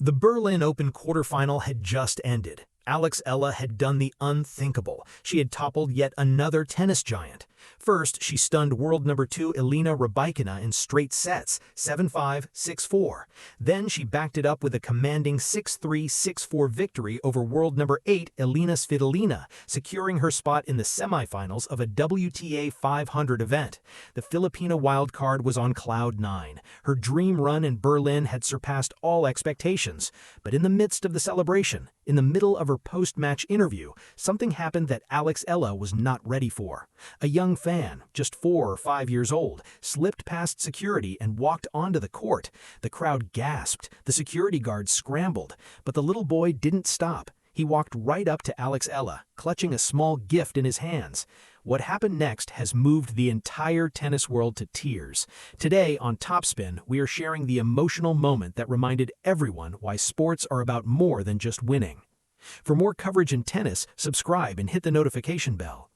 The Berlin Open quarterfinal had just ended. Eala had done the unthinkable. She had toppled yet another tennis giant. First, she stunned world number 2 Elina Svitolina in straight sets, 7-5, 6-4. Then she backed it up with a commanding 6-3, 6-4 victory over world number 8 Elina Svitolina, securing her spot in the semifinals of a WTA 500 event. The Filipina wildcard was on cloud 9. Her dream run in Berlin had surpassed all expectations. But in the midst of the celebration, in the middle of her post-match interview, something happened that Eala was not ready for. A young fan, just 4 or 5 years old, slipped past security and walked onto the court. The crowd gasped, the security guards scrambled, but the little boy didn't stop. He walked right up to Eala, clutching a small gift in his hands. What happened next has moved the entire tennis world to tears. Today on TopSpin, we are sharing the emotional moment that reminded everyone why sports are about more than just winning. For more coverage in tennis, subscribe and hit the notification bell.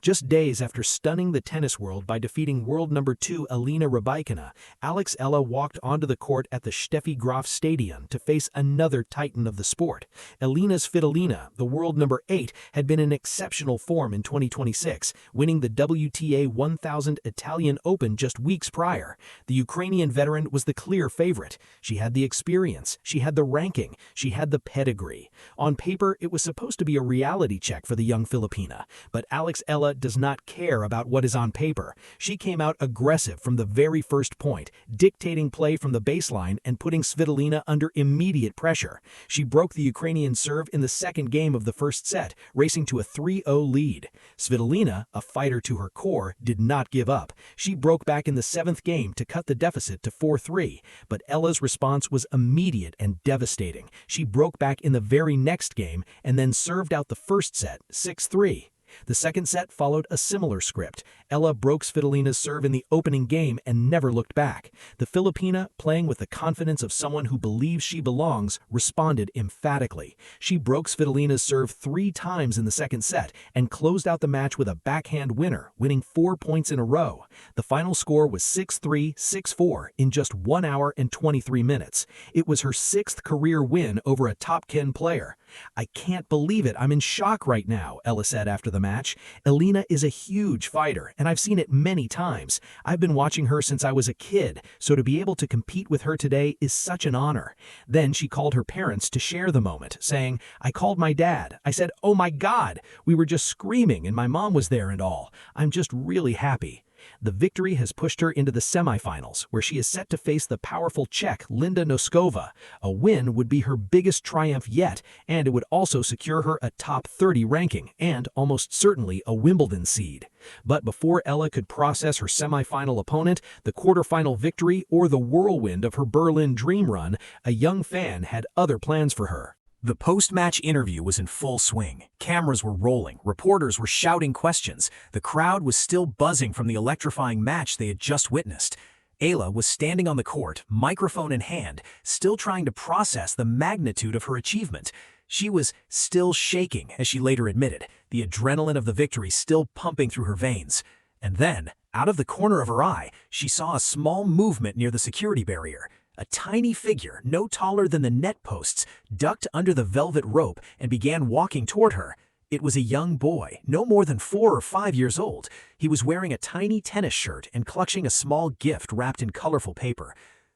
Just days after stunning the tennis world by defeating world number 2 Elina Svitolina, Eala walked onto the court at the Steffi Graf Stadion to face another titan of the sport. Elina Svitolina, the world number 8, had been in exceptional form in 2026, winning the WTA 1000 Italian Open just weeks prior. The Ukrainian veteran was the clear favorite. She had the experience, she had the ranking, she had the pedigree. On paper, it was supposed to be a reality check for the young Filipina, but Eala does not care about what is on paper. She came out aggressive from the very first point, dictating play from the baseline and putting Svitolina under immediate pressure. She broke the Ukrainian serve in the second game of the first set, racing to a 3-0 lead. Svitolina, a fighter to her core, did not give up. She broke back in the 7th game to cut the deficit to 4-3, but Ella's response was immediate and devastating. She broke back in the very next game and then served out the first set, 6-3. The second set followed a similar script. Eala broke Svitolina's serve in the opening game and never looked back. The Filipina, playing with the confidence of someone who believes she belongs, responded emphatically. She broke Svitolina's serve 3 times in the second set and closed out the match with a backhand winner, winning 4 points in a row. The final score was 6-3, 6-4 in just 1 hour and 23 minutes. It was her 6th career win over a top 10 player. "I can't believe it. I'm in shock right now," Eala said after the match. "Elina is a huge fighter, and I've seen it many times. I've been watching her since I was a kid, so to be able to compete with her today is such an honor." Then she called her parents to share the moment, saying, "I called my dad. I said, 'Oh my God!' We were just screaming and my mom was there and all. I'm just really happy." The victory has pushed her into the semifinals, where she is set to face the powerful Czech Linda Noskova. A win would be her biggest triumph yet, and it would also secure her a top 30 ranking and almost certainly a Wimbledon seed. But before Eala could process her semifinal opponent, the quarterfinal victory, or the whirlwind of her Berlin dream run, a young fan had other plans for her. The post-match interview was in full swing. Cameras were rolling, reporters were shouting questions. The crowd was still buzzing from the electrifying match they had just witnessed. Eala was standing on the court, microphone in hand, still trying to process the magnitude of her achievement. She was still shaking, as she later admitted, the adrenaline of the victory still pumping through her veins. And then, out of the corner of her eye, she saw a small movement near the security barrier. A tiny figure, no taller than the net posts, ducked under the velvet rope and began walking toward her. It was a young boy, no more than 4 or 5 years old. He was wearing a tiny tennis shirt and clutching a small gift wrapped in colorful paper.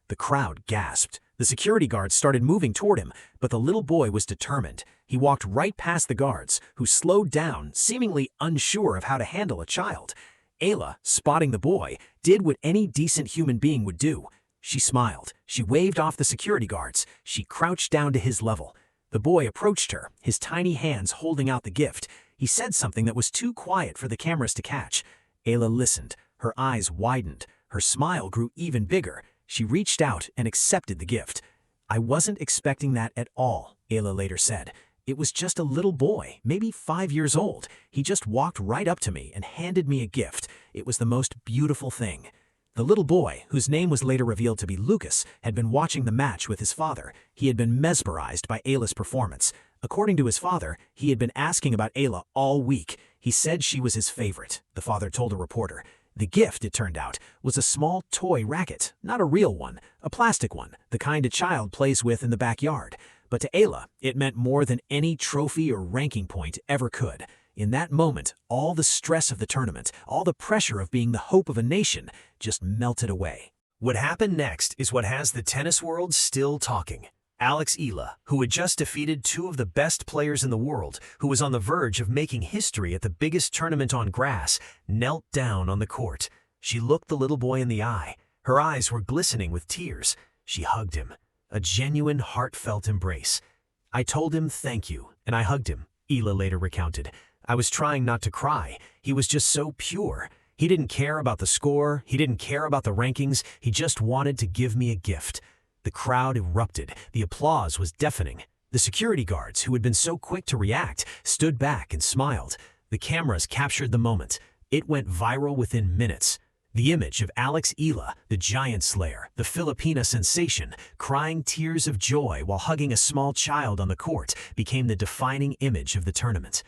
The crowd gasped. The security guards started moving toward him, but the little boy was determined. He walked right past the guards, who slowed down, seemingly unsure of how to handle a child. Eala, spotting the boy, did what any decent human being would do. She smiled. She waved off the security guards. She crouched down to his level. The boy approached her, his tiny hands holding out the gift. He said something that was too quiet for the cameras to catch. Eala listened. Her eyes widened. Her smile grew even bigger. She reached out and accepted the gift. "I wasn't expecting that at all," Eala later said. "It was just a little boy, maybe 5 years old. He just walked right up to me and handed me a gift. It was the most beautiful thing." The little boy, whose name was later revealed to be Lucas, had been watching the match with his father. He had been mesmerized by Eala's performance. According to his father, he had been asking about Eala all week. He said she was his favorite, the father told a reporter. The gift, it turned out, was a small toy racket, not a real one, a plastic one, the kind a child plays with in the backyard. But to Eala, it meant more than any trophy or ranking point ever could. In that moment, all the stress of the tournament, all the pressure of being the hope of a nation, just melted away. What happened next is what has the tennis world still talking. Eala, who had just defeated two of the best players in the world, who was on the verge of making history at the biggest tournament on grass, knelt down on the court. She looked the little boy in the eye. Her eyes were glistening with tears. She hugged him. A genuine, heartfelt embrace. "I told him thank you, and I hugged him," Eala later recounted. "I was trying not to cry. He was just so pure. He didn't care about the score. He didn't care about the rankings. He just wanted to give me a gift." The crowd erupted. The applause was deafening. The security guards, who had been so quick to react, stood back and smiled. The cameras captured the moment. It went viral within minutes. The image of Eala, the giant slayer, the Filipina sensation, crying tears of joy while hugging a small child on the court, became the defining image of the tournament.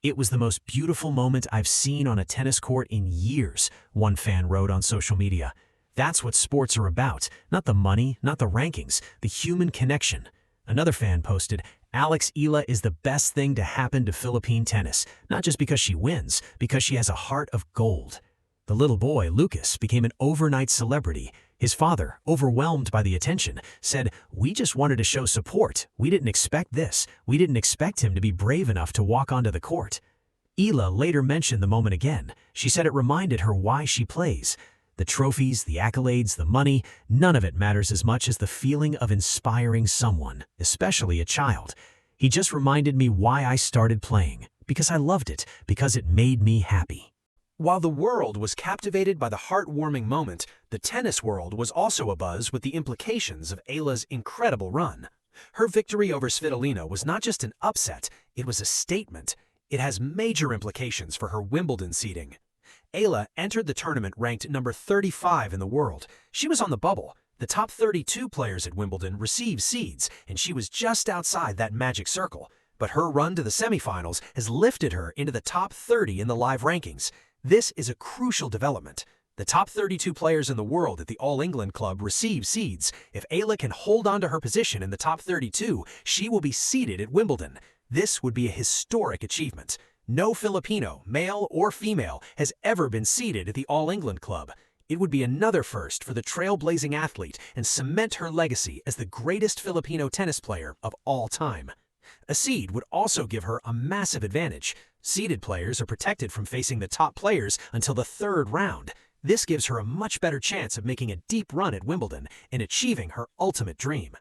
"It was the most beautiful moment I've seen on a tennis court in years," one fan wrote on social media. "That's what sports are about, not the money, not the rankings, the human connection." Another fan posted, "Eala is the best thing to happen to Philippine tennis, not just because she wins, because she has a heart of gold." The little boy, Lucas, became an overnight celebrity. His father, overwhelmed by the attention, said, "We just wanted to show support. We didn't expect this. We didn't expect him to be brave enough to walk onto the court." Eala later mentioned the moment again. She said it reminded her why she plays. The trophies, the accolades, the money, none of it matters as much as the feeling of inspiring someone, especially a child. "He just reminded me why I started playing, because I loved it, because it made me happy." While the world was captivated by the heartwarming moment, the tennis world was also abuzz with the implications of Eala's incredible run. Her victory over Svitolina was not just an upset, it was a statement. It has major implications for her Wimbledon seeding. Eala entered the tournament ranked number 35 in the world. She was on the bubble. The top 32 players at Wimbledon received seeds, and she was just outside that magic circle. But her run to the semifinals has lifted her into the top 30 in the live rankings. This is a crucial development. The top 32 players in the world at the All England Club receive seeds. If Eala can hold on to her position in the top 32, she will be seeded at Wimbledon. This would be a historic achievement. No Filipino, male or female, has ever been seeded at the All England Club. It would be another first for the trailblazing athlete and cement her legacy as the greatest Filipino tennis player of all time. A seed would also give her a massive advantage. Seeded players are protected from facing the top players until the third round. This gives her a much better chance of making a deep run at Wimbledon and achieving her ultimate dream.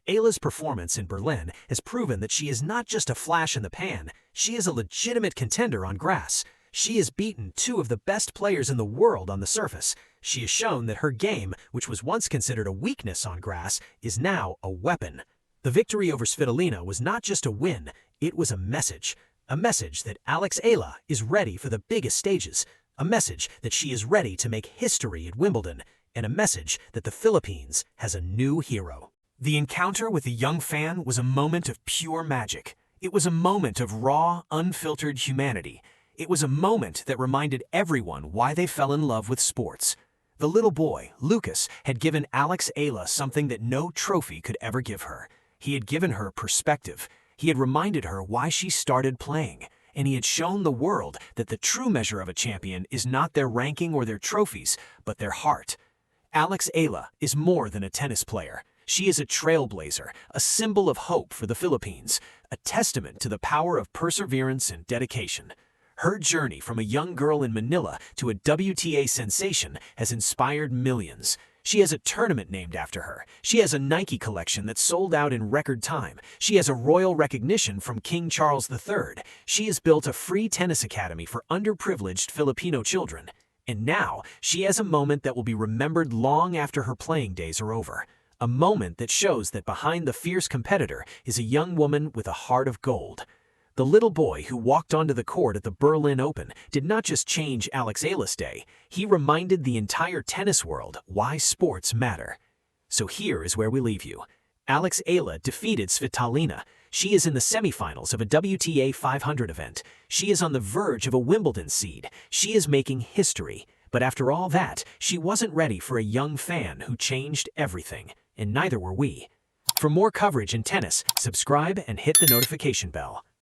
Eala's performance in Berlin has proven that she is not just a flash in the pan, she is a legitimate contender on grass. She has beaten two of the best players in the world on the surface. She has shown that her game, which was once considered a weakness on grass, is now a weapon. The victory over Svitolina was not just a win, it was a message. A message that Eala is ready for the biggest stages. A message that she is ready to make history at Wimbledon. And a message that the Philippines has a new hero. The encounter with the young fan was a moment of pure magic. It was a moment of raw, unfiltered humanity. It was a moment that reminded everyone why they fell in love with sports. The little boy, Lucas, had given Eala something that no trophy could ever give her. He had given her perspective. He had reminded her why she started playing. And he had shown the world that the true measure of a champion is not their ranking or their trophies, but their heart. Eala is more than a tennis player. She is a trailblazer, a symbol of hope for the Philippines, a testament to the power of perseverance and dedication. Her journey from a young girl in Manila to a WTA sensation has inspired millions. She has a tournament named after her. She has a Nike collection that sold out in record time. She has a royal recognition from King Charles III. She has built a free tennis academy for underprivileged Filipino children. And now, she has a moment that will be remembered long after her playing days are over. A moment that shows that behind the fierce competitor is a young woman with a heart of gold. The little boy who walked onto the court at the Berlin Open did not just change Eala's day, he reminded the entire tennis world why sports matter. So here is where we leave you. Eala defeated Svitolina. She is in the semifinals of a WTA 500 event. She is on the verge of a Wimbledon seed. She is making history. But after all that, she wasn't ready for a young fan who changed everything, and neither were we. For more coverage in tennis, subscribe and hit the notification bell.